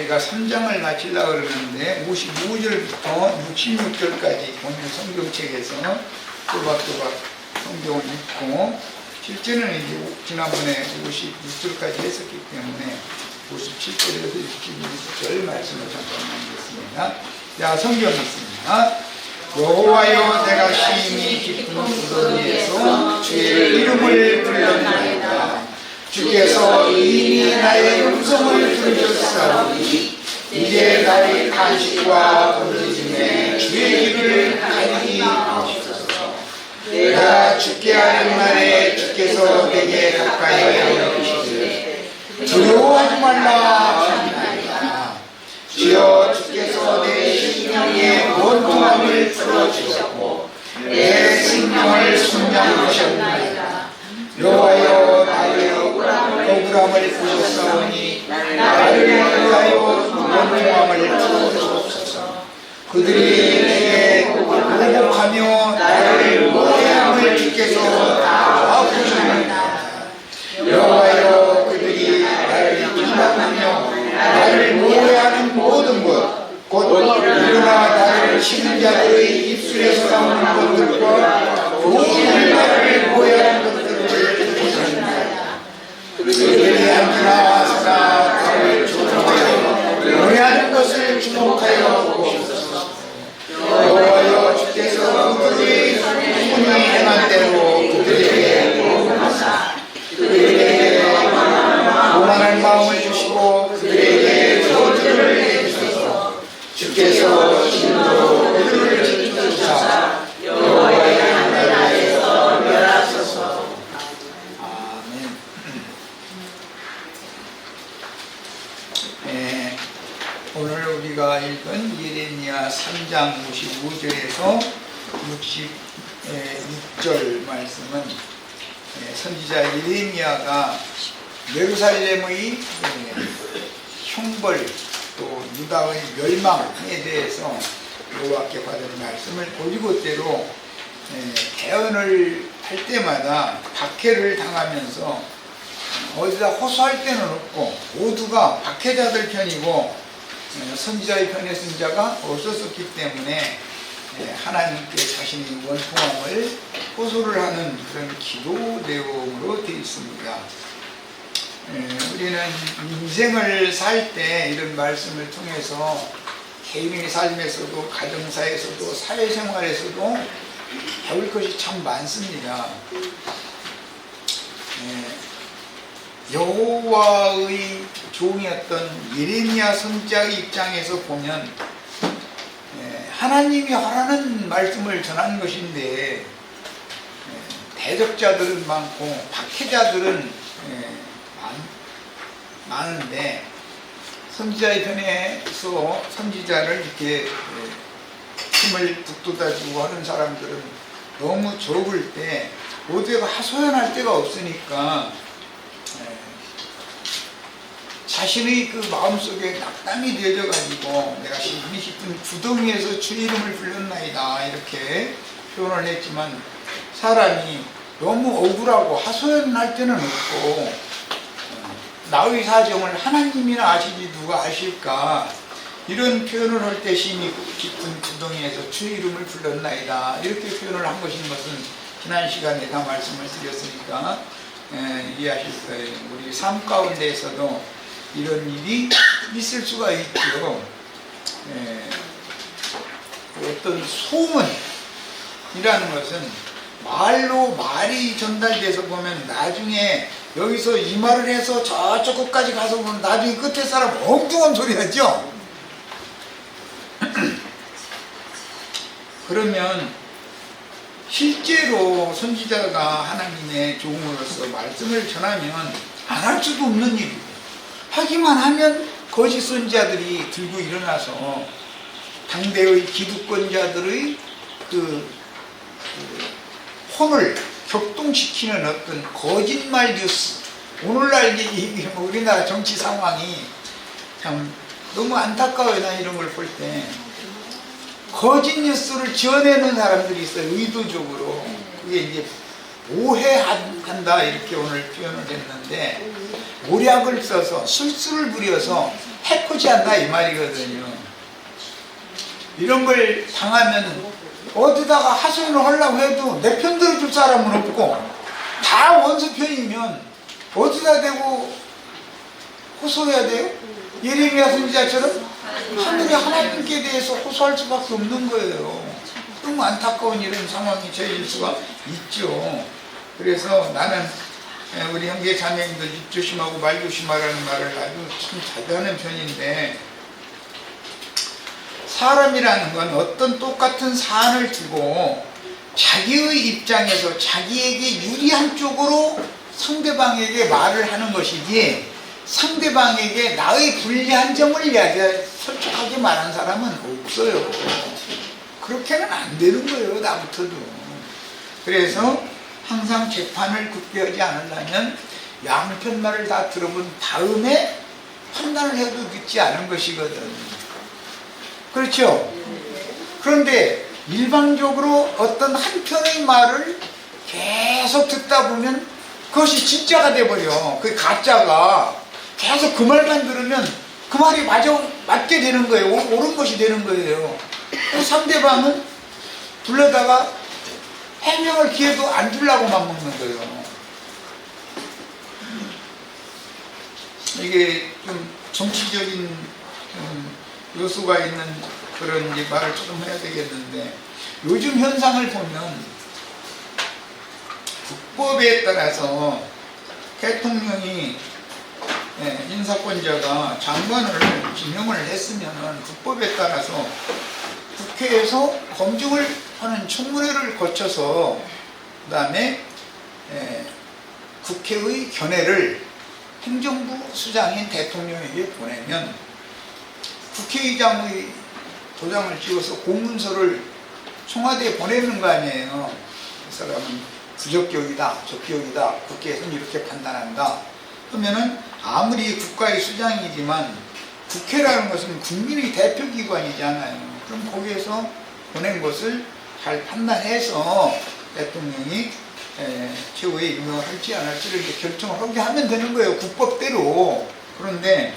우리가 3장을 마치려고 그러는데 55절부터 66절까지 보면 성경책에서 또박또박 성경을 읽고 실제는 이제 지난번에 56절까지 했었기 때문에 57절에서 66절 말씀을 잠깐 나누겠습니다. 자, 성경 있습니다. 여호와여, 내가 심히 깊은 구덩이에서 주의 이름을 불렀나이다. 주께서 이미 나의 음성을 들으셨사오니 이제 나의 간식과 부르짖음에 주의 길을 가리기 하옵소서. 내가 죽게 하는 날에 주께서 내게 가까이 하여 주시되 두려워하지 말라 하시나이다. 주여, 주께서 내 심령의 원통함을 풀어주셨고 내 생명을 순장하셨나이다. 여호와여, 나의 억울함을 보셨사오니 나를 위하여 원통함을 풀어주옵소서. 그들이 내게 모독하며 나를 모해함을 주께서 다 보셨나이다. 여호와여, 그들이 나를 비방하며 나를 모해하는 모든 것, 곧 누구나 나를 치는 자들의 입술에서 나오는 것들과 모든 나를 모해하는 것들을 보셨나이다. 그들이 앉으나 서나 나를 조롱하여 모해하는 것을 주목하여 보옵소서. 여호와여, 주께서 그들이 손이 행한 대로 그들에게 보호하사 그들에게 오만할 마음을 주시고 그들에게 저주를 해주소서. 주께서 진노로 그들을 지키소서. 여호와의 나라에서 멸하소서. 아멘. 오늘 우리가 읽은 예레미야 3장 55절에서 66절 말씀은 선지자 예레미야가 예루살렘의 형벌 또 유다의 멸망에 대해서 여호와께 받은 말씀을 고지고대로 대언을 할 때마다 박해를 당하면서 어디다 호소할 데는 없고 모두가 박해자들 편이고 선지자의 편에 쓴 자가 없었기 때문에 하나님께 자신의 원통함을 호소를 하는 그런 기도 내용으로 되어 있습니다. 우리는 인생을 살 때 이런 말씀을 통해서 개인의 삶에서도 가정사에서도 사회생활에서도 배울 것이 참 많습니다. 여호와의 종이었던 예레미야 선지자의 입장에서 보면 하나님이 하라는 말씀을 전하는 것인데 대적자들은 많고 박해자들은 많은데 선지자의 편에서 선지자를 이렇게 힘을 북돋아주고 하는 사람들은 너무 적을 때 모두가 하소연할 데가 없으니까 자신의 그 마음속에 낙담이 되어져 가지고 내가 심히 깊은 구덩이에서 주의 이름을 불렀나이다 이렇게 표현을 했지만 사람이 너무 억울하고 하소연할 때는 없고 나의 사정을 하나님이나 아시지 누가 아실까 이런 표현을 할 때 심히 깊은 구덩이에서 주의 이름을 불렀나이다 이렇게 표현을 한 것인 것은 지난 시간에 다 말씀을 드렸으니까 이해하실 거예요. 우리 삶 가운데에서도 이런 일이 있을 수가 있죠. 어떤 소문이라는 것은 말이 전달돼서 보면 나중에 여기서 이 말을 해서 저쪽 끝까지 가서 보면 나중에 끝에 사람 엉뚱한 소리 하죠. 그러면 실제로 선지자가 하나님의 종으로서 말씀을 전하면 안 할 수도 없는 일이고 하기만 하면 거짓 선지자들이 들고 일어나서 당대의 기득권자들의 혼을 격동시키는 어떤 거짓말 뉴스, 오늘날 우리나라 정치 상황이 참 너무 안타까워요. 나 이런 걸 볼 때 거짓 뉴스를 지어내는 사람들이 있어요. 의도적으로. 그게 이제 오해한다 이렇게 오늘 표현을 했는데 모략을 써서 술수를 부려서 해코지한다 이 말이거든요. 이런 걸 당하면 어디다가 하소연을 하려고 해도 내 편 들어줄 사람은 없고 다 원수 편이면 어디다 대고 호소해야 돼요? 예레미야 선지자처럼 하늘의 하나님께 대해서 호소할 수밖에 없는 거예요. 너무 안타까운 이런 상황이 처해질 수가 있죠. 그래서 나는 우리 형제 자매님들 입 조심하고 말 조심하라는 말을 아주 참 자주 하는 편인데, 사람이라는 건 어떤 똑같은 사안을 두고 자기의 입장에서 자기에게 유리한 쪽으로 상대방에게 말을 하는 것이지, 상대방에게 나의 불리한 점을 솔직하게 말한 사람은 없어요. 그렇게는 안 되는 거예요, 나부터도. 그래서 항상 재판을 굳게 하지 않으려면 양편 말을 다 들어본 다음에 판단을 해도 늦지 않은 것이거든. 그렇죠? 그런데 일방적으로 어떤 한편의 말을 계속 듣다 보면 그것이 진짜가 돼버려. 그 가짜가 계속 그 말만 들으면 그 말이 맞게 되는 거예요. 옳은 것이 되는 거예요. 그 상대방은 불러다가 해명을 기회도 안 주려고만 먹는 거예요. 이게 좀 정치적인 요소가 있는 그런 이제 말을 좀 해야 되겠는데, 요즘 현상을 보면 국법에 따라서 대통령이 인사권자가 장관을 지명을 했으면 국법에 따라서 국회에서 검증을 하는 청문회를 거쳐서 그 다음에 국회의 견해를 행정부 수장인 대통령에게 보내면 국회의장의 도장을 찍어서 공문서를 청와대에 보내는 거 아니에요. 그 사람은 부적격이다, 적격이다, 국회에서는 이렇게 판단한다. 그러면은 아무리 국가의 수장이지만 국회라는 것은 국민의 대표기관이잖아요. 그럼 거기에서 보낸 것을 잘 판단해서 대통령이 최후에 임명을 할지 안 할지를 이렇게 결정을 하게 하면 되는 거예요, 국법대로. 그런데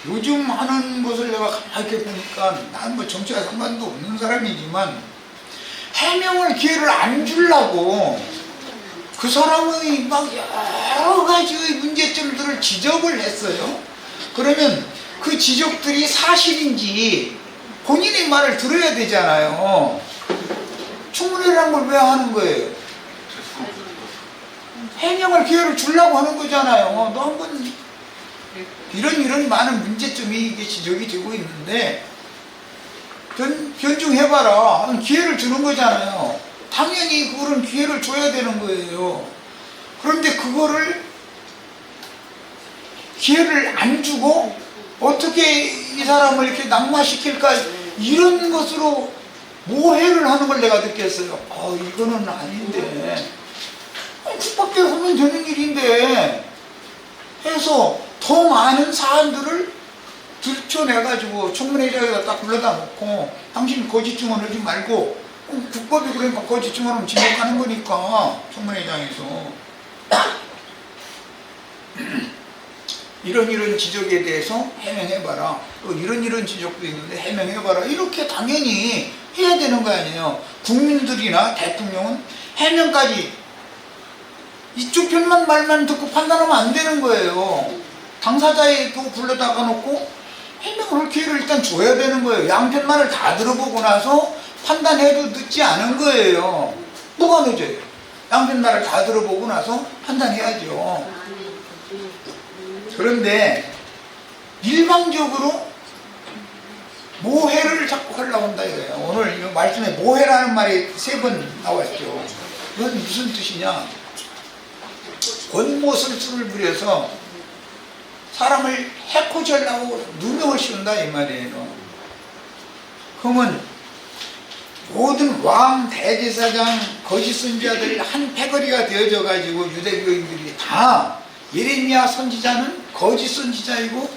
요즘 하는 것을 내가 가만히 보니까, 난 뭐 정치와 상관도 없는 사람이지만 해명을 기회를 안 주려고 그 사람의 막 여러 가지의 문제점들을 지적을 했어요. 그러면 그 지적들이 사실인지 본인의 말을 들어야 되잖아요. 청문회라는 걸 왜 하는 거예요? 해명을 기회를 주려고 하는 거잖아요. 너 한번 이런 많은 문제점이 이게 지적이 되고 있는데 변증해봐라. 기회를 주는 거잖아요. 당연히 그런 기회를 줘야 되는 거예요. 그런데 그거를 기회를 안 주고 어떻게 이 사람을 이렇게 낙마시킬까, 이런 것으로 모해를 하는 걸 내가 느꼈어요. 이거는 아닌데, 국밥대로 하면 되는 일인데 해서 더 많은 사안들을 들춰내가지고 청문회장에다 딱 불러다 놓고, 당신 거짓 증언하지 말고, 국법이 그러니까 거짓 증언하면 지목하는 거니까 청문회장에서 이런 지적에 대해서 해명해봐라, 또 이런 지적도 있는데 해명해봐라, 이렇게 당연히 해야 되는 거 아니에요. 국민들이나 대통령은 해명까지 이쪽 편만 말만 듣고 판단하면 안 되는 거예요. 당사자에도 불러다가 놓고 해명을 할 기회를 일단 줘야 되는 거예요. 양편 말을 다 들어보고 나서 판단해도 늦지 않은 거예요. 뭐가 늦어요? 양편 말을 다 들어보고 나서 판단해야죠. 그런데 일방적으로 모해를 자꾸 하려고 한다 이거예요. 오늘 이 말씀에 모해라는 말이 3번 나왔죠. 이건 무슨 뜻이냐? 권모술수를 부려서 사람을 해코지 하려고 누명을 씌운다 이 말이에요. 그러면 모든 왕, 대제사장, 거짓 선지자들이 한 패거리가 되어져 가지고 유대교인들이 다 예레미야 선지자는 거짓 선지자이고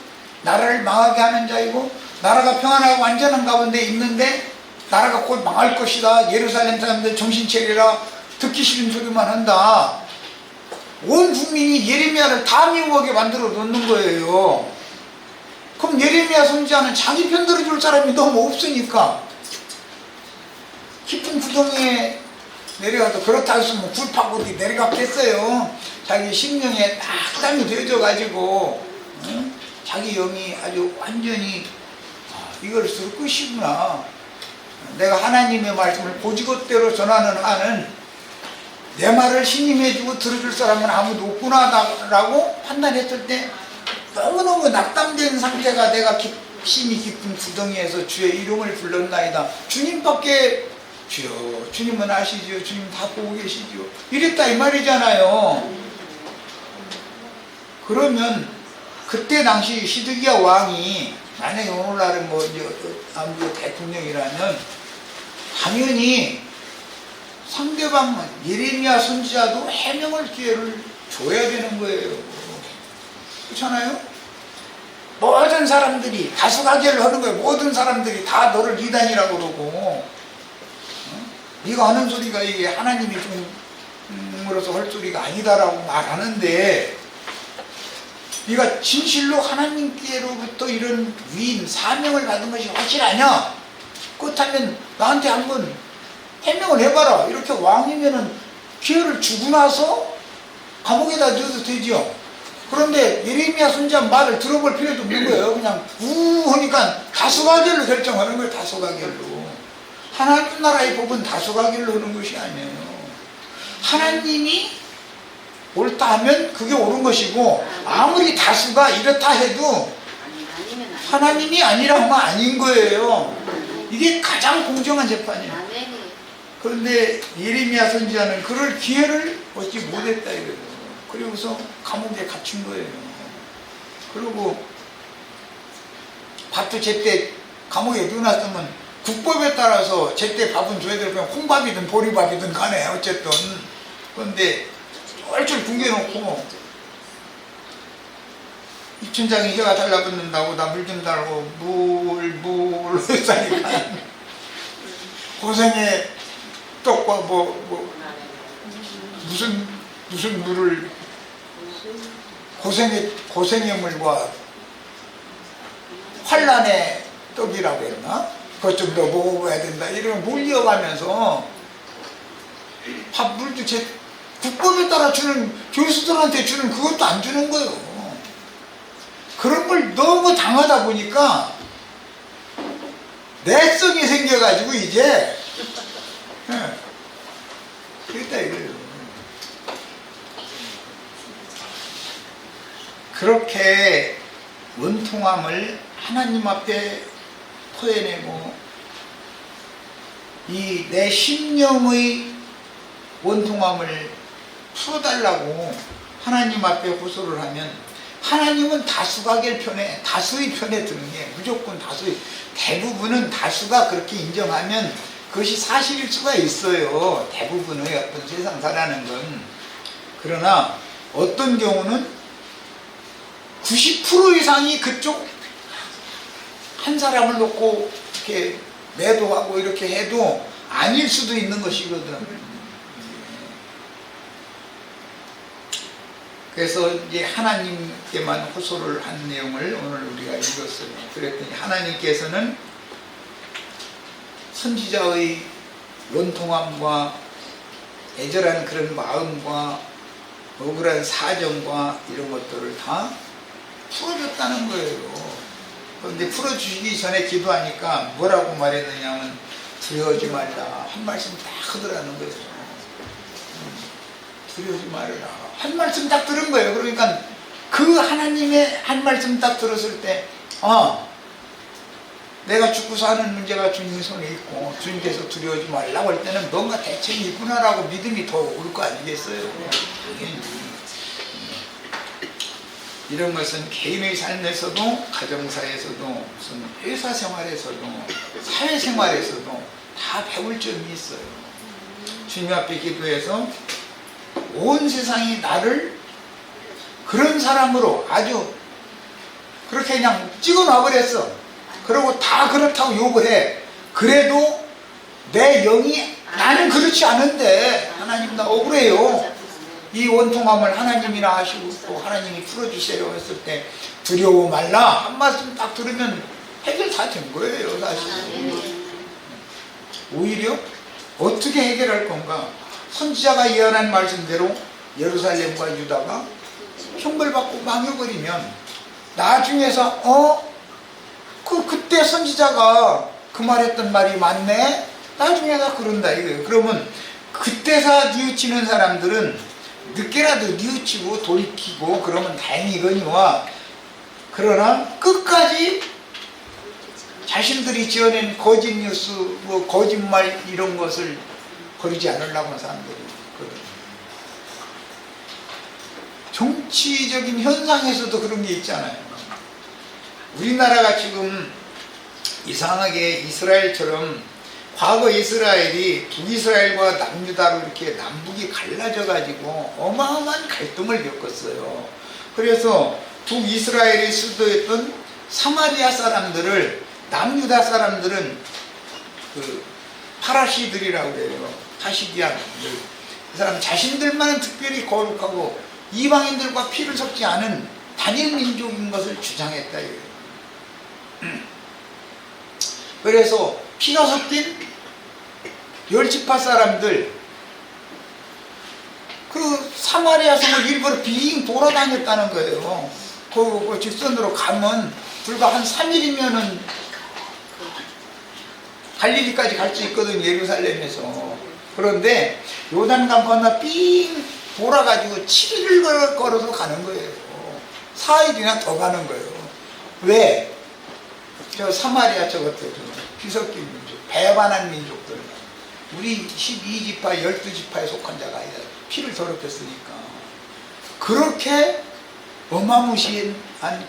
나라를 망하게 하는 자이고 나라가 평안하고 안전한 가운데 있는데 나라가 곧 망할 것이다, 예루살렘 사람들 정신 차리라, 듣기 싫은 소리만 한다. 온 국민이 예레미야를 다 미워하게 만들어 놓는 거예요. 그럼 예레미야 선지자는 자기 편 들어줄 사람이 너무 없으니까 깊은 구덩이에 내려가도 그렇다 했으면 굴팍 내려갔겠어요. 자기 심령에 낙담이 되어져가지고 자기 영이 아주 완전히 이걸 쓸 것이구나. 내가 하나님의 말씀을 고지것대로 전하는 한은 내 말을 신임해주고 들어줄 사람은 아무도 없구나 라고 판단했을 때 너무너무 낙담된 상태가 내가 심히 깊은 구덩이에서 주의 이름을 불렀나이다. 주님밖에 주여 주님은 아시지요. 주님 다 보고 계시지요. 이랬다 이 말이잖아요. 그러면 그때 당시 시드기야 왕이 만약에 오늘날은 뭐 이제 아무리 대통령이라면 당연히 상대방 예레미야 선지자도 해명을 기회를 줘야 되는 거예요. 그렇잖아요? 모든 사람들이 다수가결을 하는 거예요. 모든 사람들이 다 너를 이단이라고 그러고 네가 하는 소리가 이게 하나님이 종으로서 할 소리가 아니다라고 말하는데 네가 진실로 하나님께로부터 이런 위임, 사명을 받은 것이 확실하냐? 그렇다면 나한테 한번 해명을 해봐라. 이렇게 왕이면은 기회를 주고 나서 감옥에다 넣어도 되죠. 그런데 예레미야 선지자 말을 들어볼 필요도 없는 거예요. 그냥 하니까 다수가결로 결정하는 거예요. 다수가결로. 하나님 나라의 법은 다수가결로 하는 것이 아니에요. 하나님이 옳다 하면 그게 옳은 것이고 아무리 다수가 이렇다 해도 하나님이 아니라 하면 아닌 거예요. 이게 가장 공정한 재판이에요. 그런데 예레미야 선지자는 그럴 기회를 얻지 못했다 이거예요. 그리고서 감옥에 갇힌 거예요. 그리고 밥도 제때 감옥에 넣어놨으면 국법에 따라서 제때 밥은 줘야 되고 그냥 콩밥이든 보리밥이든 간에 어쨌든. 그런데 쫄쫄 굶겨놓고 입천장에 혀가 달라붙는다고 나 물 좀 달라고 물 했다니까 고생의 떡과 무슨 물을 고생의 물과 환란의 떡이라고 했나? 그것 좀 더 먹어봐야 된다 이러면 물려가면서 밥 물도 국법에 따라 주는 교수들한테 주는 그것도 안 주는 거예요. 그런 걸 너무 당하다 보니까 내성이 생겨가지고 이제 그랬다 이거예요. 그렇게 원통함을 하나님 앞에 토해내고 이 내 심령의 원통함을 풀어달라고 하나님 앞에 호소를 하면 하나님은 다수가결 편에 다수의 편에 드는 게 무조건 다수의 대부분은 다수가 그렇게 인정하면 그것이 사실일 수가 있어요. 대부분의 어떤 세상 살아가는 건. 그러나 어떤 경우는 90% 이상이 그쪽 한 사람을 놓고 이렇게 매도하고 이렇게 해도 아닐 수도 있는 것이거든. 그래서 이제 하나님께만 호소를 한 내용을 오늘 우리가 읽었어요. 그랬더니 하나님께서는 선지자의 원통함과 애절한 그런 마음과 억울한 사정과 이런 것들을 다 풀어줬다는 거예요. 그런데 풀어주시기 전에 기도하니까 뭐라고 말했느냐면 두려워하지 말라 한 말씀 딱 하더라는 거예요. 두려워하지 말라 한 말씀 딱 들은 거예요. 그러니까 그 하나님의 한 말씀 딱 들었을 때 내가 죽고 사는 문제가 주님의 손에 있고 주님께서 두려워하지 말라고 할 때는 뭔가 대책이 있구나라고 믿음이 더 올 거 아니겠어요. 당연히. 이런 것은 개인의 삶에서도 가정사에서도 무슨 회사 생활에서도 사회생활에서도 다 배울 점이 있어요. 주님 앞에 기도해서 온 세상이 나를 그런 사람으로 아주 그렇게 그냥 찍어놔버렸어. 그리고 다 그렇다고 욕을 해. 그래도 내 영이 나는 그렇지 않은데 하나님 나 억울해요. 이 원통함을 하나님이나 하시고 하나님이 풀어주세요 했을 때 두려워 말라 한 말씀 딱 들으면 다 된 거예요, 사실. 오히려 어떻게 해결할 건가? 선지자가 예언한 말씀대로 예루살렘과 유다가 형벌받고 망해버리면 나중에서 그때 선지자가 그 말했던 말이 맞네? 나중에가 그런다 이거예요. 그러면 그때서 뉘우치는 사람들은 늦게라도 뉘우치고 돌이키고 그러면 다행이거니와, 그러나 끝까지 자신들이 지어낸 거짓 뉴스, 뭐 거짓말 이런 것을 버리지 않으려고 하는 사람들이 있거든요. 정치적인 현상에서도 그런 게 있잖아요. 우리나라가 지금 이상하게 이스라엘처럼, 과거 이스라엘이 북이스라엘과 남유다로 이렇게 남북이 갈라져 가지고 어마어마한 갈등을 겪었어요. 그래서 북이스라엘의 수도였던 사마리아 사람들을 남유다 사람들은 그 파라시들이라고 그래요. 파시디안들. 그 사람 자신들만은 특별히 거룩하고 이방인들과 피를 섞지 않은 단일 민족인 것을 주장했다 이거예요. 그래서 피가 섞인 열지파 사람들, 그 사마리아 성을 일부러 빙 돌아다녔다는 거예요. 그 직선으로 가면 불과 한 3일이면은 갈릴리까지 갈 수 있거든, 예루살렘에서. 그런데 요단강 건너 삥 돌아가지고 7일을 걸어서 가는 거예요. 4일이나 더 가는 거예요. 왜? 저 사마리아 저것들, 비석기 민족, 배반한 민족들, 우리 12지파, 12지파에 속한 자가 아니라 피를 더럽혔으니까. 그렇게 어마무시한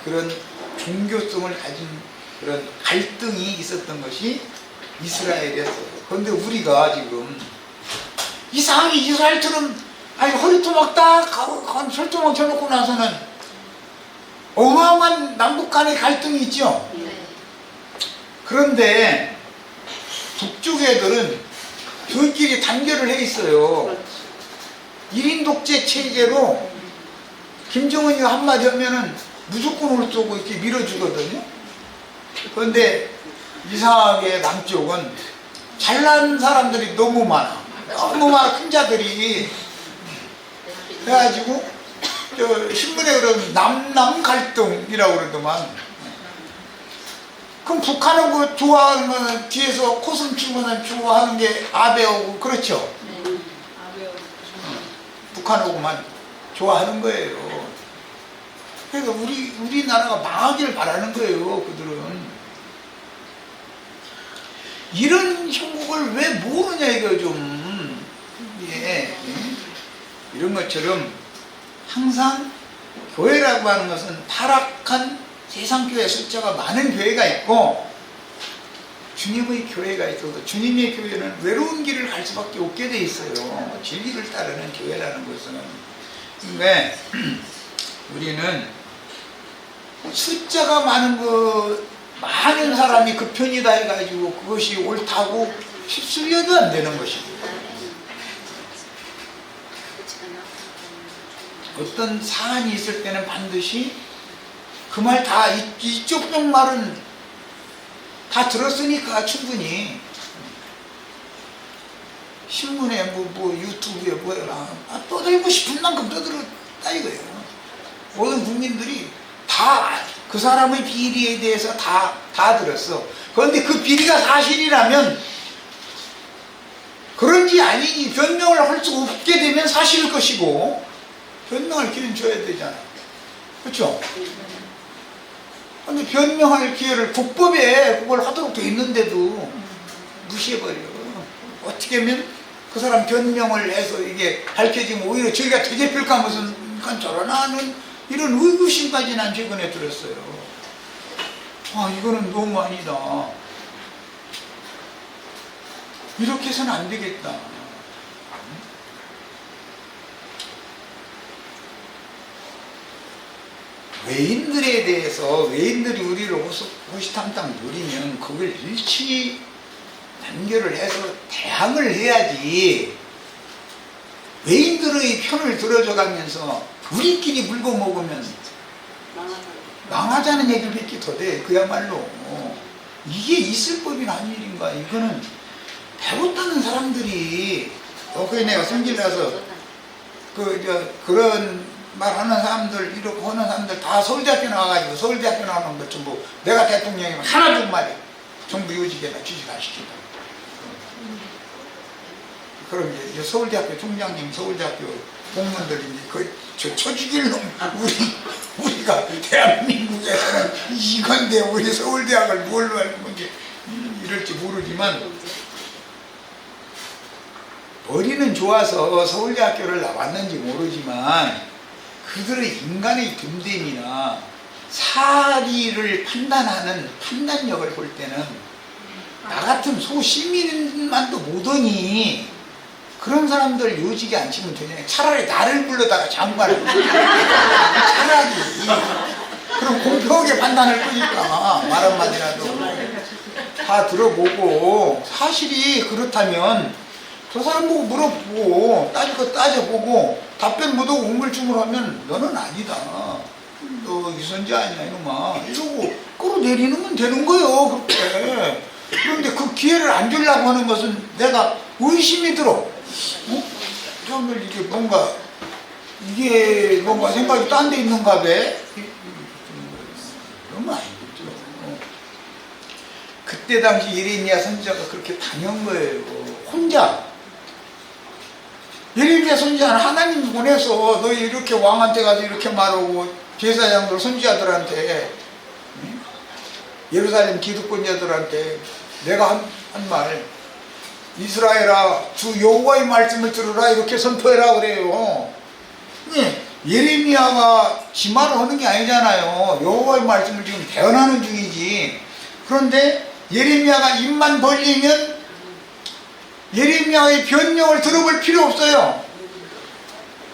그런 종교성을 가진 그런 갈등이 있었던 것이 이스라엘이었어요. 그런데 우리가 지금 이상하게 이스라엘처럼 허리토막 딱 설토막 쳐놓고 나서는 어마어마한 남북 간의 갈등이 있죠. 그런데 북쪽 애들은 저희끼리 단결을 해 있어요. 1인 독재 체제로 김정은이 한마디 하면은 무조건 올 쏘고 이렇게 밀어주거든요. 그런데 이상하게 남쪽은 잘난 사람들이 너무 많아. 너무 많아, 큰 자들이. 그래가지고 저 신문에 그러면 남남 갈등이라고 그러더만. 그럼 북한은 그 좋아하는 건 뒤에서 코승 치고는 좋아하는 게 아베오고 그렇죠? 북한하고만 좋아하는 거예요. 그러니까 우리나라가 망하기를 바라는 거예요, 그들은. 이런 형국을 왜 모르냐 이거 좀. 예. 이런 것처럼 항상 교회라고 하는 것은 타락한 세상교회 숫자가 많은 교회가 있고 주님의 교회가 있어서, 주님의 교회는 외로운 길을 갈 수밖에 없게 돼 있어요. 진리를 따르는 교회라는 것은. 근데 우리는 숫자가 많은 사람이 그 편이다 해가지고 그것이 옳다고 휩쓸려도 안 되는 것입니다. 어떤 사안이 있을 때는 반드시 그 말 다, 이쪽 쪽 말은 다 들었으니까 충분히 신문에 유튜브에 떠들고 싶은 만큼 떠들었다 이거예요. 모든 국민들이 다 그 사람의 비리에 대해서 다 들었어. 그런데 그 비리가 사실이라면 그런지 아니니 변명을 할 수 없게 되면 사실일 것이고, 변명할 기회는 줘야 되잖아. 그렇죠? 근데 변명할 기회를 국법에 그걸 하도록 돼 있는데도 무시해버려. 어떻게 하면 그 사람 변명을 해서 이게 밝혀지면 오히려 저희가 되짚을까 무슨 저러나 하는 이런 의구심까지 난 최근에 들었어요. 이거는 너무 아니다. 이렇게 해서는 안 되겠다. 외인들에 대해서, 외인들이 우리를 호시탐탐 노리면 그걸 일치 단결을 해서 대항을 해야지. 외인들의 편을 들어줘 가면서 우리끼리 물고 먹으면 망하자는 얘기를 몇 개 더 돼. 그야말로 이게 있을 법이 아닌 일인가. 이거는 배웠다는 사람들이 그게 내가 성질 나서 그런 말 하는 사람들, 이렇게 하는 사람들 다 서울대학교 나와가지고 서울대학교 나오는 것 전부 내가 대통령이면 하나도 말이야. 정부 요직에다 취직 안 시킨다. 그럼 이제 서울대학교 총장님, 서울대학교 공무원들이 저 죽일 놈, 우리가 대한민국에서는 이건데 우리 서울대학을 뭘로 알고 이제 이럴지 모르지만 머리는 좋아서 서울대학교를 나왔는지 모르지만 그들의 인간의 됨됨이나 사리를 판단하는 판단력을 볼 때는 나 같은 소시민만도 못하니 그런 사람들 요직에 앉히면 되잖아요. 차라리 나를 불러다가 장관을 차라리 그럼 공평하게 판단을 끄니까 말 한마디라도 다 들어보고 사실이 그렇다면 저 사람 보고 물어보고 따질 거 따져보고 답변 못하고 우물쭈물 하면 너는 아니다. 너 유선자 아니야 이놈아. 이러고 끌어내리는 건 되는 거예요. 그렇게. 그런데 그 기회를 안 주려고 하는 것은 내가 의심이 들어. 정말 이게 뭔가 생각이 딴 데 있는가 봐. 그러면 아니겠죠. 그때 당시 예레미야 선지자가 그렇게 당한 거예요. 혼자. 예레미야 선지자는 하나님 보내서 너희 이렇게 왕한테 가서 이렇게 말하고 제사장들 선지자들한테 예루살렘 기득권자들한테 내가 한 말 이스라엘아 주 여호와의 말씀을 들으라 이렇게 선포해라 그래요. 예레미야가 지 말을 하는 게 아니잖아요. 여호와의 말씀을 지금 대언하는 중이지. 그런데 예레미야가 입만 벌리면 예레미야의 변명을 들어볼 필요 없어요.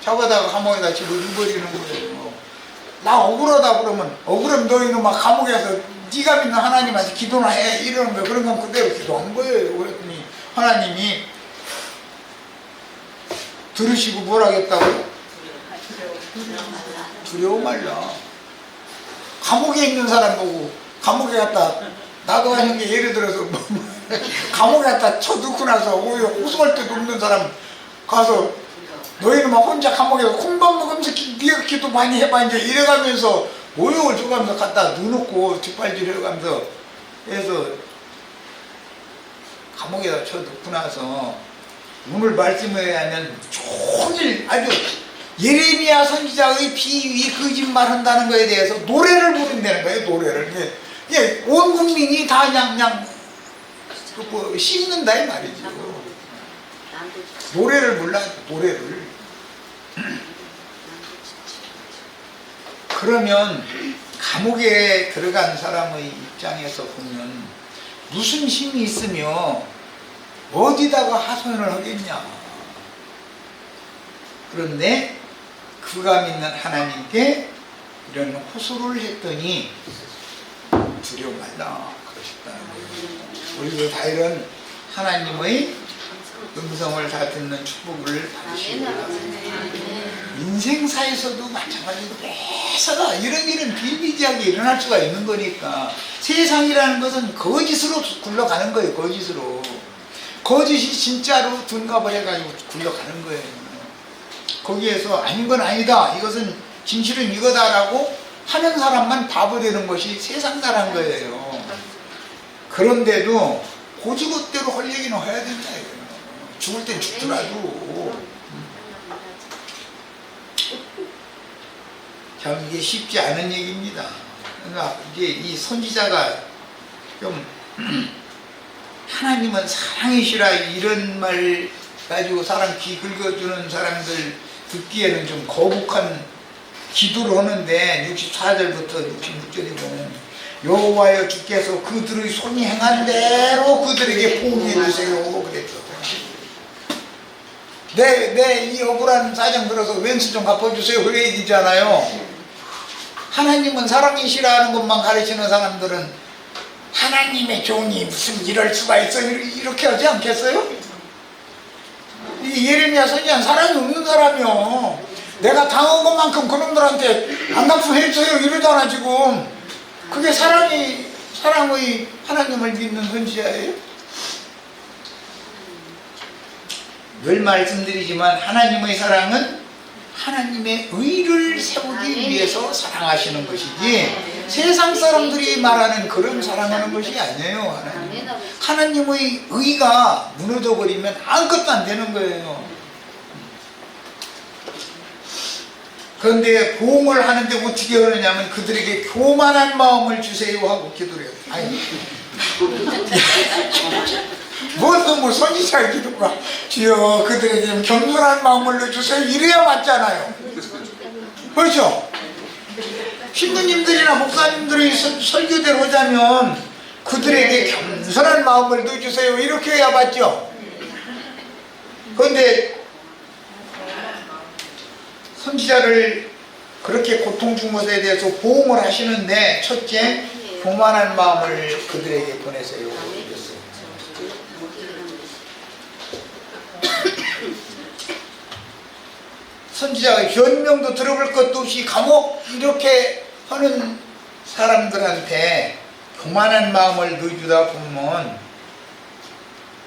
잡아다가 감옥에다 집어넣어버리는 거예요. 나 억울하다 그러면 억울하면 너희는 막 감옥에서 네가 믿는 하나님한테 기도나 해 이러는 거. 그런 건 그대로 기도한 거예요. 그랬더니 하나님이 들으시고 뭘 하겠다고? 두려워 말라. 감옥에 있는 사람 보고 감옥에 갔다 나도 하는 게 예를 들어서 감옥에 갖다 쳐넣고 나서 오히려 호소할 데도 없는 사람 가서 너희는 막 혼자 감옥에서 콩밥 먹으면서 네가 기도 많이 해봐 이제 이래가면서 모욕을 줘가면서 갖다 누놓고 뒷발질 해가면서 해서 감옥에다 쳐넣고 나서 오늘 말씀에 하면 종일 아주 예레미야 선지자의 비위 거짓말한다는 거에 대해서 노래를 부른다는 거예요. 노래를 온 국민이 다 그냥 씹는다 이 말이죠. 노래를 몰라 노래를. 그러면 감옥에 들어간 사람의 입장에서 보면 무슨 힘이 있으며 어디다가 하소연을 하겠냐. 그런데 그가 믿는 하나님께 이런 호소를 했더니 두려워 말라 그러셨다는 거예요. 우리도 다 이런 하나님의 음성을 다 듣는 축복을 받으시기 바랍니다. 인생사에서도 마찬가지로 매사가 이런 일은 비일비재하게 일어날 수가 있는 거니까 세상이라는 것은 거짓으로 굴러가는 거예요. 거짓으로. 거짓이 진짜로 둔갑을 해가지고 굴러가는 거예요. 거기에서 아닌 건 아니다. 이것은 진실은 이거다라고 하는 사람만 바보 되는 것이 세상 나라는 거예요. 그런데도 고지것대로 할 얘기는 해야 된다. 죽을 땐 죽더라도. 참 이게 쉽지 않은 얘기입니다. 그러니까 이게 이 선지자가 좀 하나님은 사랑이시라 이런 말 가지고 사람 귀 긁어주는 사람들 듣기에는 좀 거북한 기도를 하는데 64절부터 66절에 보면 여호와여 주께서 그들의 손이 행한 대로 그들에게 보응해 주세요 그랬죠. 내 이 억울한 사정 들어서 왼수 좀 갚아주세요 그 얘기잖아요. 하나님은 사랑이시라 하는 것만 가르치는 사람들은 하나님의 종이 무슨 이럴 수가 있어 이렇게 하지 않겠어요? 이 예레미야 선지자는 사랑이 없는 사람이요. 내가 당한 것만큼 그놈들한테 안 갚으면 해줘요 이러잖아 지금. 그게 사랑이 사랑의 하나님을 믿는 선지자예요? 늘 말씀드리지만 하나님의 사랑은 하나님의 의를 세우기 위해서 사랑하시는 것이지 세상 사람들이 말하는 그런 사랑하는 것이 아니에요. 하나님의 의가 무너져 버리면 아무것도 안 되는 거예요. 그런데 보응을 하는데 어떻게 하느냐면 그들에게 교만한 마음을 주세요 하고 기도를 해요. 아니 무슨 선지자의 기도가 주여 그들에게 좀 겸손한 마음을 넣어주세요 이래야 맞잖아요. 그렇죠? 신부님들이나 목사님들이 설교대로 하자면 그들에게 겸손한 마음을 넣어주세요 이렇게 해야 맞죠? 그런데 선지자를 그렇게 고통 준 것에 대해서 보응을 하시는데 첫째 교만한 마음을 그들에게 보내세요. 선지자의 변명도 들어볼 것도 없이 감옥 이렇게 하는 사람들한테 교만한 마음을 넣어주다 보면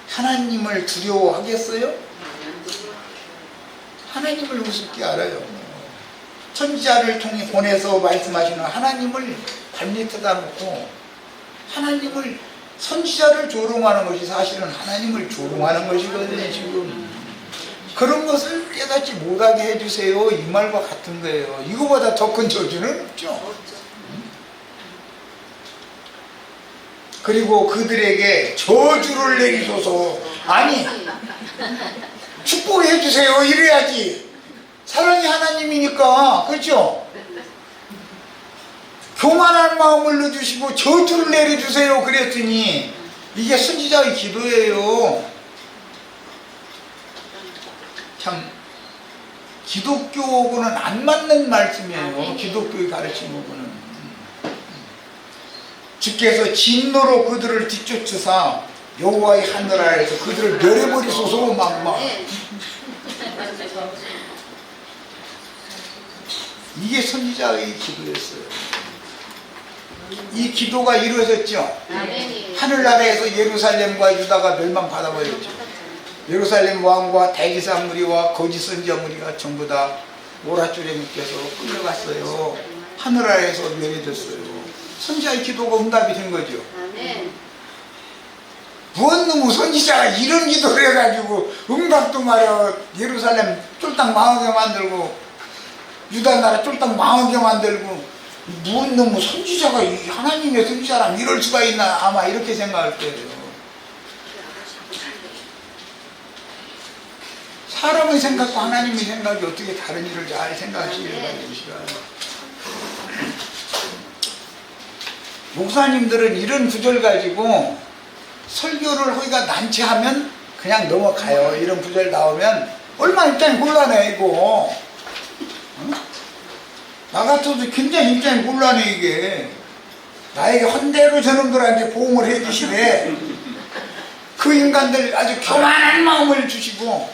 하나님을 두려워하겠어요? 하나님을 우습게 알아요. 선지자를 통해 보내서 말씀하시는 하나님을 발밑에다 놓고 하나님을 선지자를 조롱하는 것이 사실은 하나님을 조롱하는 것이거든요. 지금 그런 것을 깨닫지 못하게 해주세요 이 말과 같은 거예요. 이거보다 더 큰 저주는 없죠. 그리고 그들에게 저주를 내리소서. 아니 축복해 주세요 이래야지. 사랑이 하나님이니까. 그렇죠? 교만한 마음을 넣어주시고 저주를 내려주세요 그랬더니 이게 선지자의 기도예요. 참 기독교하고는 안 맞는 말씀이에요. 기독교의 가르침하고는. 주께서 진노로 그들을 뒤쫓으사 여호와의 하늘 아래에서 그들을 멸해버리소서 막 이게 선지자의 기도였어요. 이 기도가 이루어졌죠. 하늘나라에서 예루살렘과 유다가 멸망받아버렸죠. 예루살렘 왕과 대기사 무리와 거짓 선지자 무리가 전부 다 모라줄에 묶여서 끌려갔어요. 하늘 아래에서 멸해졌어요. 선지자의 기도가 응답이 된 거죠. 뭔 놈의 선지자가 이런 기도를 해가지고 응답도 말이야 예루살렘 쫄딱 망하게 만들고 유다 나라 쫄딱 망하게 만들고 뭔 놈의 선지자가 하나님의 선지자랑 이럴 수가 있나 아마 이렇게 생각할 거예요. 사람의 생각과 하나님의 생각이 어떻게 다른 일을 잘 생각하시길 바랍니다. 목사님들은 이런 구절 가지고 설교를 하기가 난처하면 그냥 넘어가요. 이런 구절 나오면 얼마나 입장이 곤란해 이거. 나 같아도 굉장히 입장이 곤란해 이게. 나에게 헌대로 저놈들한테 보응을 해주시래. 그 인간들 아주 교만한 마음을 주시고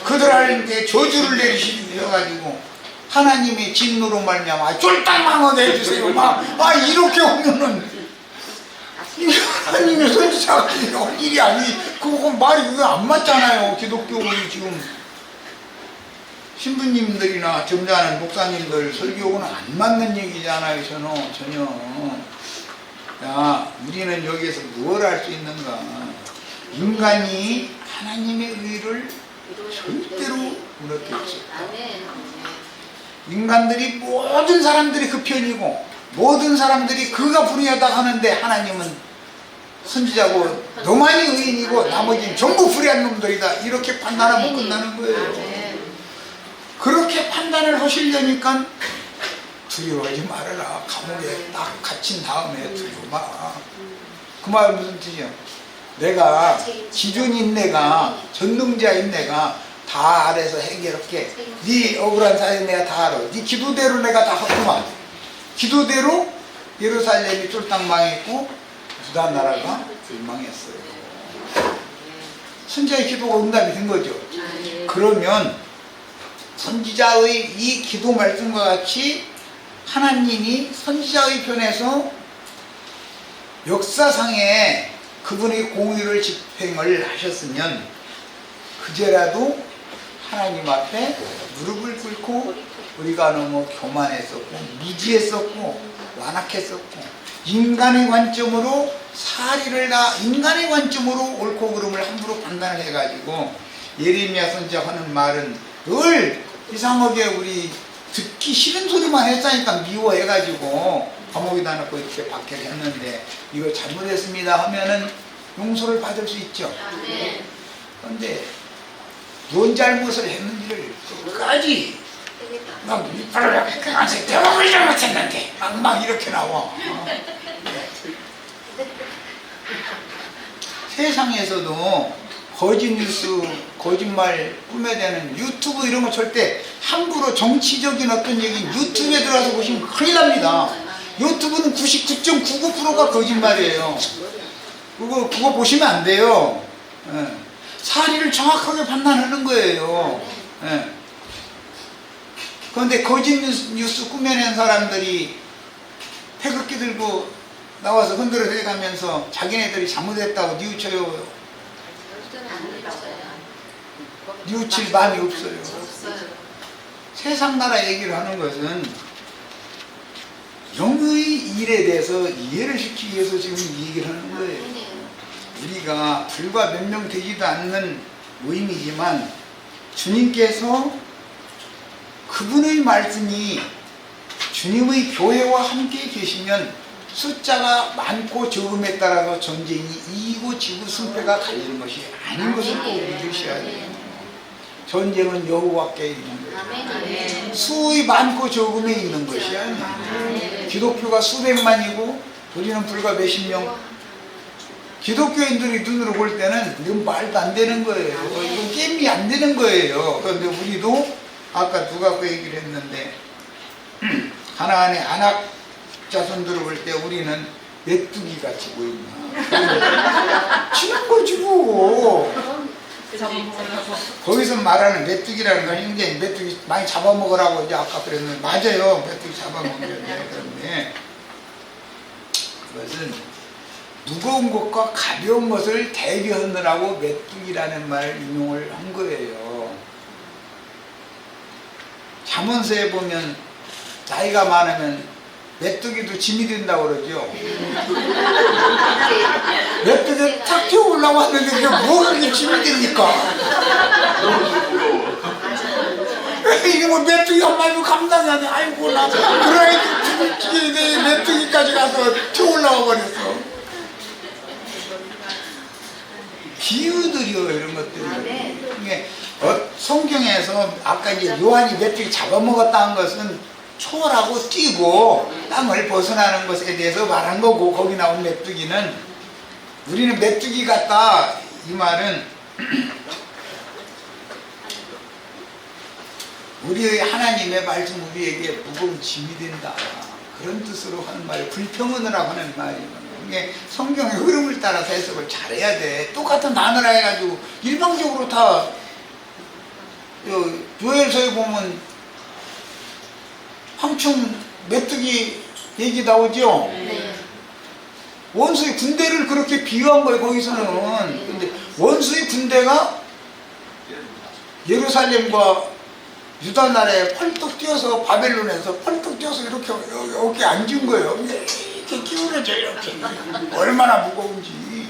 그들한테 저주를 내리셔가지고 하나님의 진노로 말미암아 쫄딱 망하게 해주세요. 이렇게 오면은 하나님의 선지자가 할 일이 아니. 그거 말이 그거 안 맞잖아요. 기독교는 지금 신부님들이나 점잖은 목사님들 설교하고는 안 맞는 얘기잖아요. 전혀. 야, 우리는 여기에서 뭘 할 수 있는가? 인간이 하나님의 의를 절대로 무너뜨릴 수 없다. 인간들이 모든 사람들이 그 편이고 모든 사람들이 그가 불의하다 하는데 하나님은 선지자고 너만이 의인이고 나머지는 전부 불의한 놈들이다 이렇게 판단하면 끝나는 거예요. 그렇게 판단을 하시려니까 두려워하지 말아라. 감옥에 딱 갇힌 다음에 두려워 마. 그 말은 무슨 뜻이야? 내가 지존인 내가 전능자인 내가 다 알아서 해결할게. 네 억울한 사연 내가 다 알아. 네 기도대로 내가 다 하구만. 기도대로 예루살렘이 쫄딱 망했고 유다 나라가 멸망했어요. 선지자의 기도가 응답이 된 거죠. 그러면 선지자의 이 기도 말씀과 같이 하나님이 선지자의 편에서 역사상에 그분의 공의를 집행을 하셨으면 그제라도 하나님 앞에 무릎을 꿇고 우리가 너무 교만했었고 무지했었고 완악했었고 인간의 관점으로 인간의 관점으로 옳고 그름을 함부로 판단을 해가지고 예레미야 선지자가 하는 말은 늘 이상하게 우리 듣기 싫은 소리만 했다니까 미워해가지고 감옥에다 넣고 이렇게 박해를 했는데 이거 잘못했습니다 하면은 용서를 받을 수 있죠. 그런데 뭔 잘못을 했는지를 끝까지 막 이빨을 이렇게 까면서 내가 뭘 잘못했는데 막 이렇게 나와. 세상에서도 거짓 뉴스, 거짓말 꾸며대는 유튜브 이런 거 절대 함부로 정치적인 어떤 얘기 유튜브에 들어가서 보시면 큰일 납니다. 유튜브는 99.99%가 거짓말이에요. 그거 보시면 안 돼요. 사리를 정확하게 판단하는 거예요. 그런데 거짓 뉴스 꾸며낸 사람들이 태극기 들고 나와서 흔들어 대가면서 자기네들이 잘못했다고 뉘우쳐요. 뉘우칠 마음이 없어요. 세상 나라 얘기를 하는 것은 영의 일에 대해서 이해를 시키기 위해서 지금 이 얘기를 하는 거예요. 우리가 불과 몇 명 되지도 않는 모임이지만 주님께서 그분의 말씀이 주님의 교회와 함께 계시면 숫자가 많고 적음에 따라서 전쟁이 이기고 지고 승패가 갈리는 것이 아닌 것을 꼭 믿으셔야 돼요. 전쟁은 여호와께 있는 거예요. 수의 많고 적음에 있는 것이 아니에요. 기독교가 수백만이고 우리는 불과 몇십 명. 기독교인들이 눈으로 볼 때는 이건 말도 안 되는 거예요. 이건 게임이 안 되는 거예요. 그런데 우리도 아까 누가 그 얘기를 했는데 하나님의 안악 자손들을 볼 때 우리는 메뚜기 같이 보인다. 치는 거지 뭐. 거기서 말하는 메뚜기라는 건 굉장히 메뚜기 많이 잡아먹으라고 이제 아까 그랬는데 맞아요. 메뚜기 잡아먹어야 돼. 그런데 그것은 무거운 것과 가벼운 것을 대비하느라고 메뚜기라는 말을 인용을 한 거예요. 잠언서에 보면 나이가 많으면 메뚜기도 짐이 된다고 그러죠. 메뚜기 탁 튀어 올라왔는데 그게 뭐가 그렇게 짐이 됩니까? 이게 뭐 메뚜기 한 마리도 감당이 안 돼. 아이고 나 그러니까 죽이는데 메뚜기까지 가서 튀어 올라와 버렸어. 비유들이요 이런 것들이. 이게 성경에서 아까 이제 요한이 메뚜기 잡아먹었다는 것은 초월하고 뛰고 땅을 벗어나는 것에 대해서 말한 거고 거기 나온 메뚜기는 우리는 메뚜기 같다 이 말은 우리의 하나님의 말씀 우리에게 무거운 짐이 된다 그런 뜻으로 하는 말이 불평하느라고 하는 말이에요. 이게 성경의 흐름을 따라서 해석을 잘해야 돼. 똑같은 단어라 해가지고 일방적으로 다 요엘서에 보면 황충 메뚜기 얘기 나오죠? 네. 원수의 군대를 그렇게 비유한 거예요, 거기서는. 근데 원수의 군대가 예루살렘과 유다 나라에 펄떡 뛰어서 바벨론에서 펄떡 뛰어서 이렇게 여기 앉은 거예요. 이렇게 기울어져 이렇게. 얼마나 무거운지.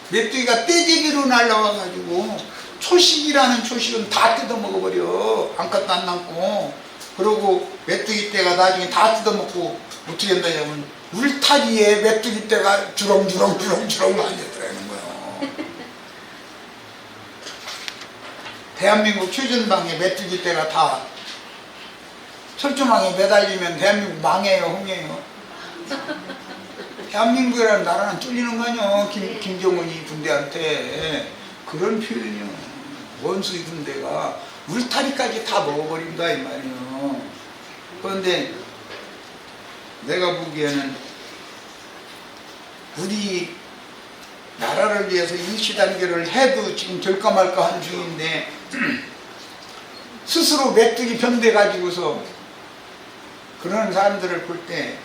메뚜기가 떼제비로 날라와가지고 초식이라는 초식은 다 뜯어먹어버려. 아무것도 안 남고. 그러고 메뚜기 떼가 나중에 다 뜯어먹고 어떻게 한다냐면 울타리에 메뚜기 떼가 주렁주렁 앉아들어가는 거예요. 대한민국 최전방에 메뚜기 떼가 다 철조망에 매달리면 대한민국 망해요, 홍해요. 대한민국이라는 나라는 뚫리는 거 아니요. 김정은이 군대한테 그런 표현이요. 원수의 군대가 울타리까지 다 먹어버린다 이 말이에요. 그런데 내가 보기에는 우리 나라를 위해서 임시단계를 해도 지금 될까 말까 하는 중인데 스스로 메뚜기 변대 가지고서 그런 사람들을 볼 때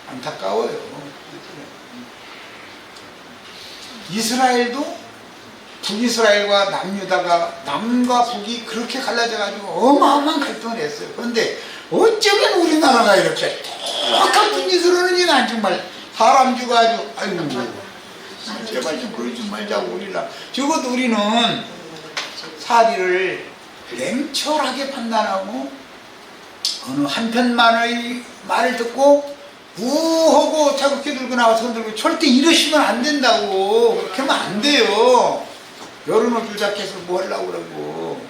안타까워요. 이스라엘도 북이스라엘과 남유다가 남과 북이 그렇게 갈라져가지고 어마어마한 갈등을 했어요. 그런데 어쩌면 우리나라가 이렇게 똑같은 짓을 하는지 난 정말 사람 죽어가지고 아이고 제발 좀 그러지 말자고 우리라. 적어도 우리는 사리를 냉철하게 판단하고 어느 한편만의 말을 듣고 우하고 자극해 들고 나와서 흔들고 절대 이러시면 안 된다고. 그렇게 하면 안 돼요. 여론을 조작해서 뭐 하려고 그러고.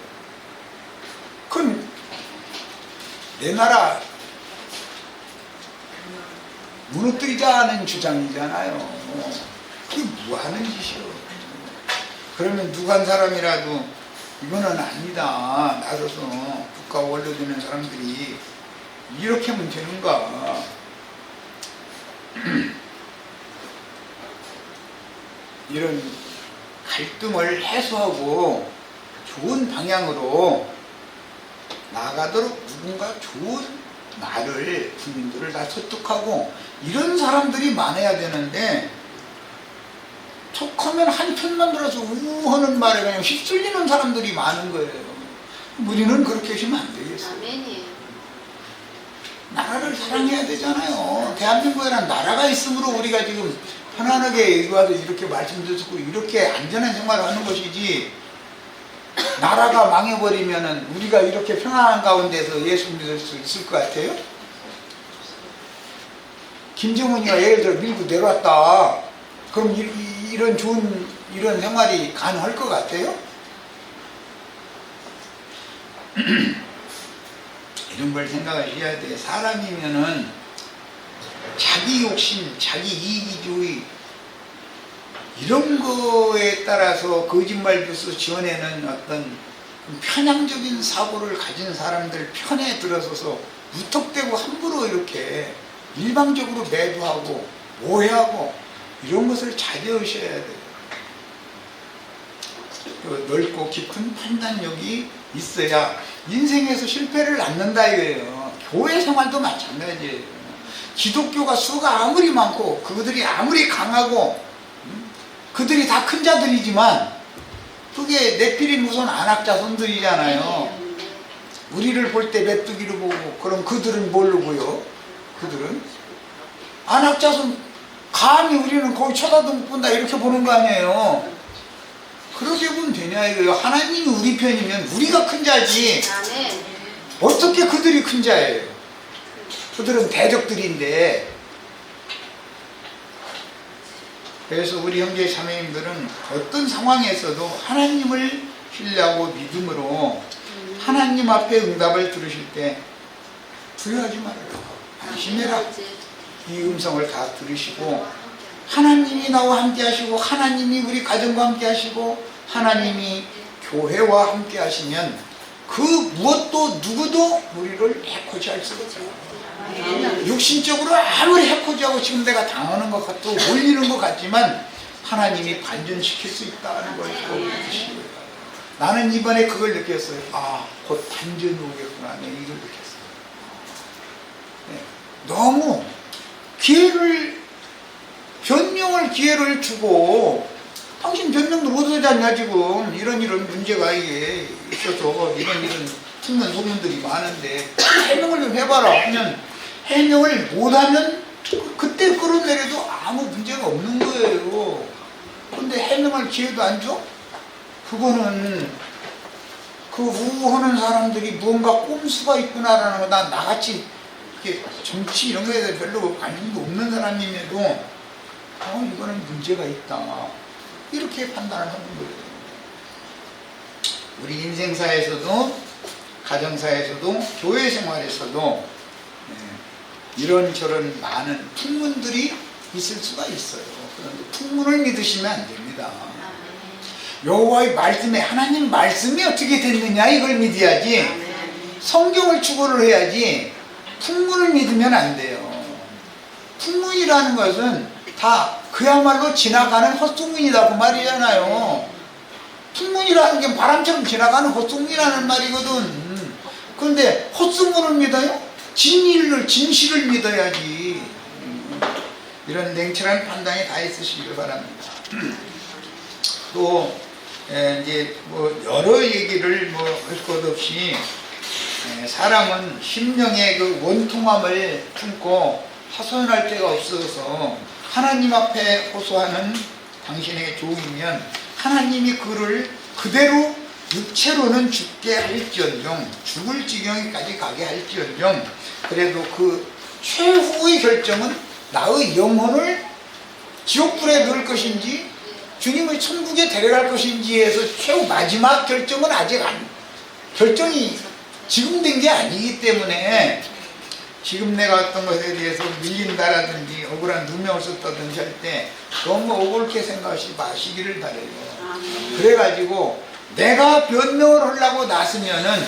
그건 내 나라 무너뜨리자는 주장이잖아요. 그게 뭐 하는 짓이요. 그러면 누구 한 사람이라도 이거는 아니다 나서서 국가 원로되는 사람들이 이렇게 하면 되는가. 이런 갈등을 해소하고 좋은 방향으로 나가도록 누군가 좋은 말을 국민들을 다 설득하고 이런 사람들이 많아야 되는데 툭하면 한편만 들어서 우하는 말에 그냥 휩쓸리는 사람들이 많은 거예요. 우리는 그렇게 하시면 안 되겠어요. 나라를 사랑해야 되잖아요. 대한민국에는 나라가 있으므로 우리가 지금 편안하게 이거 와서 이렇게 말씀 듣고 이렇게 안전한 생활을 하는 것이지, 나라가 망해버리면은 우리가 이렇게 평안한 가운데서 예수 믿을 수 있을 것 같아요? 김정은이가 예를 들어 밀고 내려왔다. 그럼 이런 좋은 이런 생활이 가능할 것 같아요? 이런 걸 생각하셔야 돼. 사람이면은 자기 욕심, 자기 이기주의 이런 거에 따라서 거짓말 줘서 지어내는 어떤 편향적인 사고를 가진 사람들 편에 들어서서 무턱대고 함부로 이렇게 일방적으로 매도하고 오해하고 이런 것을 자제하셔야 돼요. 넓고 깊은 판단력이 있어야 인생에서 실패를 않는다 이거예요. 교회 생활도 마찬가지예요. 기독교가 수가 아무리 많고 그들이 아무리 강하고 그들이 다 큰 자들이지만 그게 네피림 후손 안악자손들이잖아요. 우리를 볼 때 메뚜기로 보고 그럼 그들은 뭘로 보여? 그들은 안악자손 감히 우리는 거기 쳐다도 못 본다 이렇게 보는 거 아니에요. 그렇게 보면 되냐 이거예요. 하나님이 우리 편이면 우리가 큰 자지 어떻게 그들이 큰 자예요. 그들은 대적들인데. 그래서 우리 형제 자매님들은 어떤 상황에서도 하나님을 신뢰하고 믿음으로 하나님 앞에 응답을 들으실 때 두려워하지 말아라. 안심해라. 이 음성을 다 들으시고 하나님이 나와 함께 하시고 하나님이 우리 가정과 함께 하시고 하나님이 교회와 함께 하시면 그 무엇도 누구도 우리를 해코지할 수가 없어요. 육신적으로 아무리 해코지하고 지금 내가 당하는 것 같고 올리는 것 같지만 하나님이 반전시킬 수 있다는 걸 꼭 믿으시고요. 나는 이번에 그걸 느꼈어요. 아, 곧 반전이 오겠구나. 네, 이걸 느꼈어요. 네, 너무 변명을 기회를 주고 당신 변명도 못하지 않냐 지금 이런 문제가 이게 있어서 이런 숨는 소문들이 많은데 해명을 좀 해봐라 하면 해명을 못하면 그때 끌어내려도 아무 문제가 없는 거예요. 근데 해명할 기회도 안 줘? 그거는 그 우하는 사람들이 무언가 꼼수가 있구나라는 거. 난 나같이 이렇게 정치 이런 거에 대해 별로 관심도 없는 사람임에도 이거는 문제가 있다 이렇게 판단을 하는 거예요. 우리 인생사에서도 가정사에서도 교회 생활에서도 이런저런 많은 풍문들이 있을 수가 있어요. 그런데 풍문을 믿으시면 안 됩니다. 여호와의 말씀에 하나님 말씀이 어떻게 됐느냐 이걸 믿어야지. 성경을 추구를 해야지 풍문을 믿으면 안 돼요. 풍문이라는 것은 다 그야말로 지나가는 헛소문이다 그 말이잖아요. 풍문이라는 게 바람처럼 지나가는 헛소문이라는 말이거든. 그런데 헛소문을 믿어요? 진실을 믿어야지. 이런 냉철한 판단이 다 있으시길 바랍니다. 또 이제 뭐 여러 얘기를 뭐 할 것 없이 사람은 심령의 그 원통함을 품고 하소연할 데가 없어서 하나님 앞에 호소하는 당신에게 좋으면 하나님이 그를 그대로 육체로는 죽게 할지언정, 죽을 지경에까지 가게 할지언정, 그래도 그 최후의 결정은 나의 영혼을 지옥불에 넣을 것인지 주님의 천국에 데려갈 것인지에서 최후 마지막 결정은 아직 결정이 지금 된 게 아니기 때문에 지금 내가 어떤 것에 대해서 밀린다라든지 억울한 누명을 썼다든지 할 때 너무 억울하게 생각하지 마시기를 바라요. 그래가지고 내가 변명을 하려고 나서면은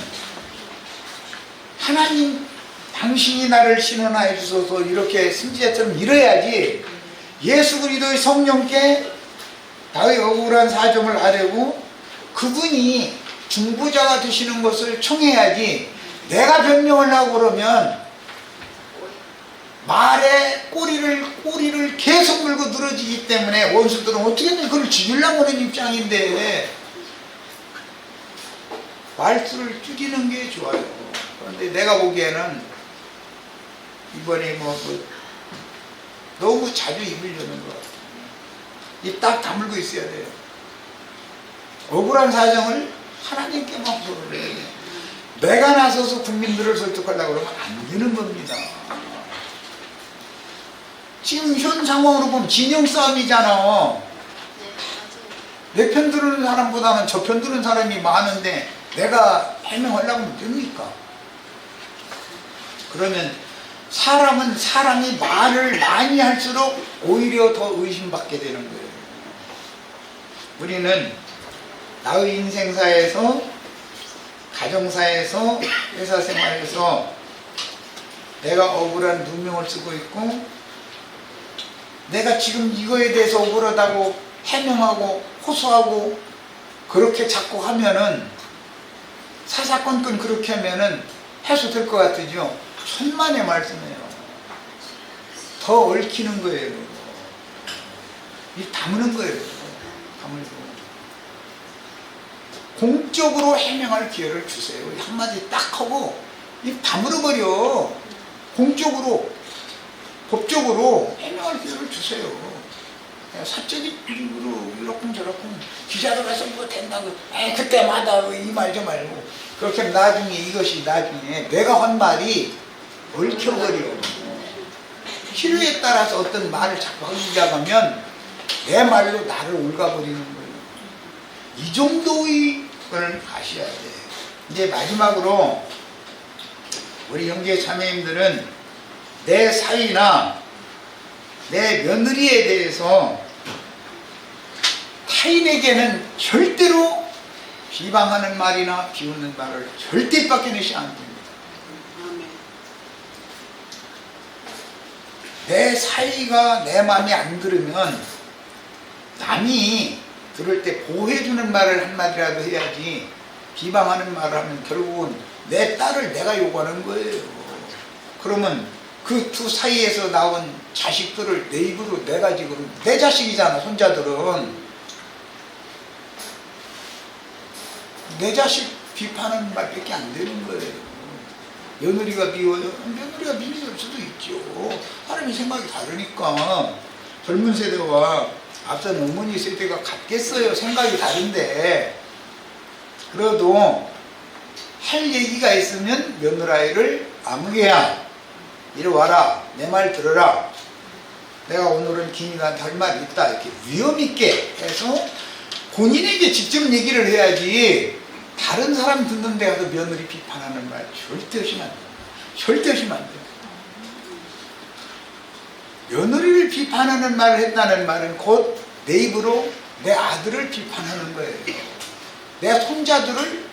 하나님 당신이 나를 신원하여 주소서 이렇게 승지자처럼 이뤄야지 예수 그리스도의 성령께 나의 억울한 사정을 아뢰고 그분이 중보자가 되시는 것을 청해야지 내가 변명을 하고 그러면 말에 꼬리를 계속 물고 늘어지기 때문에 원수들은 어떻게든 그걸 죽이려고 하는 입장인데 말수를 줄이는 게 좋아요. 그런데 내가 보기에는 이번에 너무 자주 입으려는 것 같아요. 입 딱 다물고 있어야 돼요. 억울한 사정을 하나님께만 호소를 해야 돼요. 내가 나서서 국민들을 설득하려고 그러면 안 되는 겁니다. 지금 현 상황으로 보면 진영 싸움이잖아. 내 편 들은 사람보다는 저 편 들은 사람이 많은데 내가 해명하려고 하면 됩니까? 그러면 사람은 사람이 말을 많이 할수록 오히려 더 의심받게 되는 거예요. 우리는 나의 인생사에서, 가정사에서, 회사생활에서 내가 억울한 누명을 쓰고 있고 내가 지금 이거에 대해서 억울하다고 해명하고 호소하고 그렇게 자꾸 하면은 사사건건 그렇게 하면은 해소될 것 같으죠? 천만의 말씀이에요. 더 얽히는 거예요. 이 다무는 거예요. 다물고 공적으로 해명할 기회를 주세요. 한마디 딱 하고 이 다물어버려. 공적으로 법적으로 해명할 기회를 주세요. 사적으로 이렇군 저렇군 기자로 가서 뭐 된다고 그때마다 이 말 저 말고 그렇게 나중에 이것이 나중에 내가 한 말이 얽혀버려. 필요에 따라서 어떤 말을 자꾸 하기 시작하면 내 말로 나를 옮겨버리는 거예요. 이 정도의 걸 아셔야 돼요. 이제 마지막으로 우리 형제 자매님들은 내 사위나 내 며느리에 대해서 타인에게는 절대로 비방하는 말이나 비웃는 말을 절대 빡겨내시 안 됩니다. 내 사위가 내 마음에 안 들으면 남이 들을 때 보호해주는 말을 한마디라도 해야지 비방하는 말을 하면 결국은 내 딸을 내가 요구하는 거예요. 그러면 그 두 사이에서 나온 자식들을 내 입으로 내가 지금 내 자식이잖아. 손자들은 내 자식 비판하는 말밖에 안 되는 거예요. 며느리가 미워요? 며느리가 미울 수도 있죠. 사람이 생각이 다르니까. 젊은 세대와 앞선 어머니 세대가 같겠어요. 생각이 다른데 그래도 할 얘기가 있으면 며느라이를 아무개야 이리 와라. 내 말 들어라. 내가 오늘은 김이한테 할 말이 있다. 이렇게 위험있게 해서 본인에게 직접 얘기를 해야지 다른 사람 듣는 데 가서 며느리 비판하는 말 절대 하시면 안 돼요. 절대 하시면 안 돼요. 며느리를 비판하는 말을 했다는 말은 곧 내 입으로 내 아들을 비판하는 거예요. 내 손자들을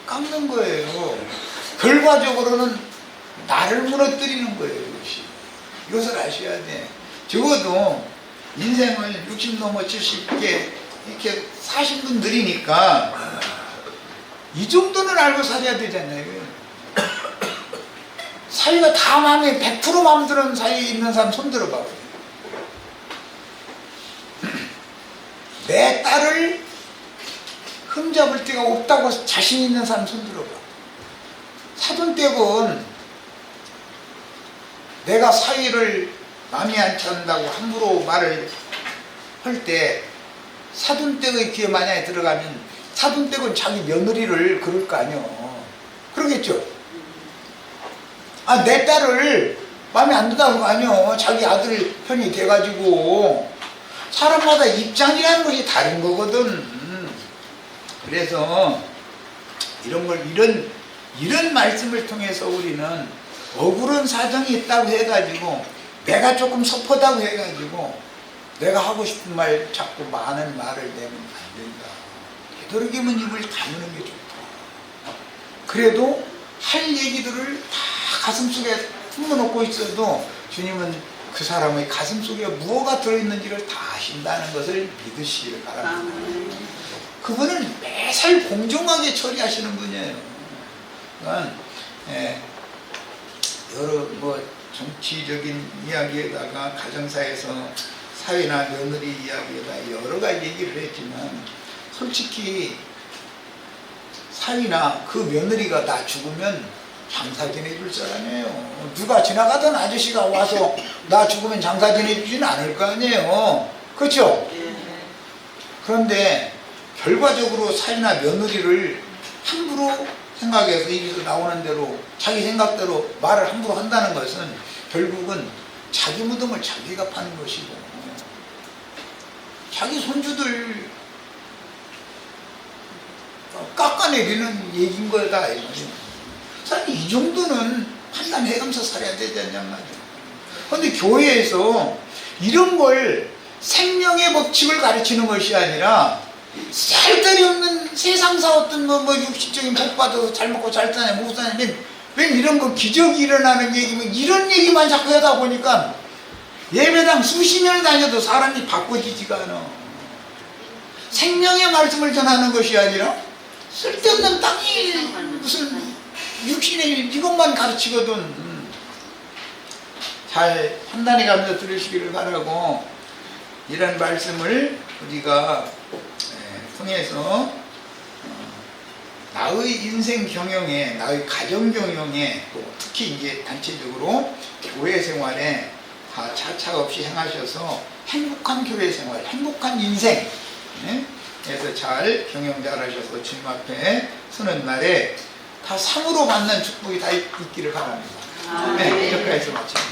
깎는 거예요. 결과적으로는 나를 무너뜨리는 거예요. 이것이. 이것을 아셔야 돼. 적어도 인생을 60 넘어 70개 이렇게 사신 분들이니까 이 정도는 알고 살아야 되잖아요. 사이가 다 마음에 100% 마음 드는 사이에 있는 사람 손 들어봐. 내 딸을 흠잡을 데가 없다고 자신 있는 사람 손 들어봐. 사돈댁은 내가 사위를 마음에 안 찬다고 함부로 말을 할 때 사돈댁의 귀에 만약에 들어가면 사돈댁은 자기 며느리를 그럴 거 아니요. 그러겠죠. 아, 내 딸을 마음에 안 든다는 거 아니요. 자기 아들 편이 돼가지고 사람마다 입장이라는 것이 다른 거거든. 그래서 이런 말씀을 통해서 우리는 억울한 사정이 있다고 해가지고 내가 조금 섭하다고 해가지고 내가 하고 싶은 말 자꾸 많은 말을 내면 안 된다. 되도록이면 입을 다무는 게 좋다. 그래도 할 얘기들을 다 가슴속에 품어놓고 있어도 주님은 그 사람의 가슴속에 무엇가 들어있는지를 다 아신다는 것을 믿으시길 바랍니다. 그분은 매살 공정하게 처리하시는 분이에요. 그러니까 여러 정치적인 이야기에다가 가정사에서 사회나 며느리 이야기에다 여러 가지 얘기를 했지만 솔직히 사위나 그 며느리가 나 죽으면 장사 지내줄 사람이에요. 누가 지나가던 아저씨가 와서 나 죽으면 장사 지내주지는 않을 거 아니에요. 그렇죠? 그런데 결과적으로 사위나 며느리를 함부로 생각해서 여기서 나오는 대로 자기 생각대로 말을 함부로 한다는 것은 결국은 자기 무덤을 자기가 파는 것이고 자기 손주들 깎아내리는 얘기인 거다. 사실 이 정도는 판단해가면서 살아야 되지 않냐 말이야. 그런데 교회에서 이런 걸 생명의 법칙을 가르치는 것이 아니라 살데리 없는 세상사 어떤 육신적인 복 받아서 잘 먹고 잘 사냐 못 사냐 왜 이런 거 기적이 일어나는 얘기면 이런 얘기만 자꾸 하다 보니까 예배당 수십 년을 다녀도 사람이 바꿔지지가 않아. 생명의 말씀을 전하는 것이 아니라 쓸데없는 땅이 무슨 육신의 일 이것만 가르치거든. 잘 판단해가면서 들으시기를 바라고 이런 말씀을 우리가 통해서 나의 인생 경영에 나의 가정 경영에 또 특히 이제 단체적으로 교회 생활에 다 차차 없이 행하셔서 행복한 교회 생활, 행복한 인생 그래서 잘 경영 잘하셔서 주님 앞에 서는 날에 다 상으로 받는 축복이 다 있기를 바랍니다. 네, 여기까지 마칩니다.